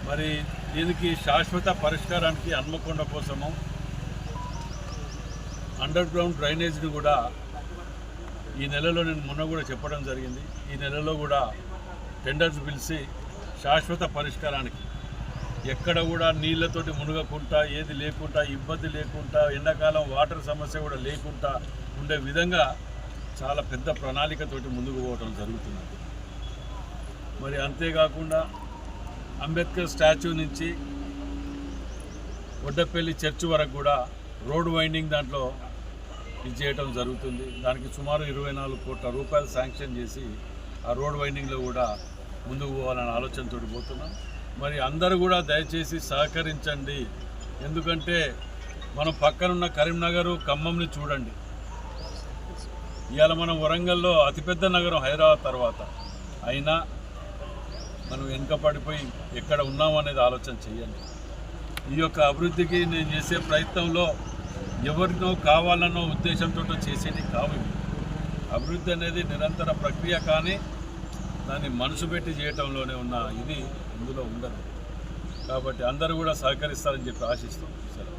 మరి దీనికి శాశ్వత పరిష్కారానికి హన్మకొండ కోసము అండర్ గ్రౌండ్ డ్రైనేజ్ని కూడా ఈ నెలలో నేను మొన్న కూడా చెప్పడం జరిగింది. ఈ నెలలో కూడా టెండర్స్ పిలిచి శాశ్వత పరిష్కారానికి ఎక్కడ కూడా నీళ్ళతోటి మునగకుండా ఏది లేకుండా ఇబ్బంది లేకుండా ఎండాకాలం వాటర్ సమస్య కూడా లేకుండా ఉండే విధంగా చాలా పెద్ద ప్రణాళికతోటి ముందుకు పోవడం జరుగుతున్నది. మరి అంతేకాకుండా అంబేద్కర్ స్టాచ్యూ నుంచి ఒడ్డపల్లి చర్చ్ వరకు కూడా రోడ్ వైండింగ్ దాంట్లో ఇది చేయడం జరుగుతుంది. దానికి సుమారు 24 కోట్ల రూపాయలు శాంక్షన్ చేసి ఆ రోడ్ వైండింగ్లో కూడా ముందుకు పోవాలనే ఆలోచనతో పోతున్నాం. మరి అందరూ కూడా దయచేసి సహకరించండి. ఎందుకంటే మనం పక్కనున్న కరీంనగర్ ఖమ్మంని చూడండి. ఇవాళ మనం వరంగల్లో అతిపెద్ద నగరం హైదరాబాద్ తర్వాత అయినా మనం వెనుకపడిపోయి ఎక్కడ ఉన్నామనేది ఆలోచన చేయండి. ఈ యొక్క అభివృద్ధికి నేను చేసే ప్రయత్నంలో ఎవరినో కావాలన్నో ఉద్దేశంతో చేసేది కావు. అభివృద్ధి అనేది నిరంతర ప్రక్రియ, కానీ దాన్ని మనసు పెట్టి చేయటంలోనే ఉన్న ఇది ఇందులో ఉండదు. కాబట్టి అందరూ కూడా సహకరిస్తారని చెప్పి ఆశిస్తాం. సరే.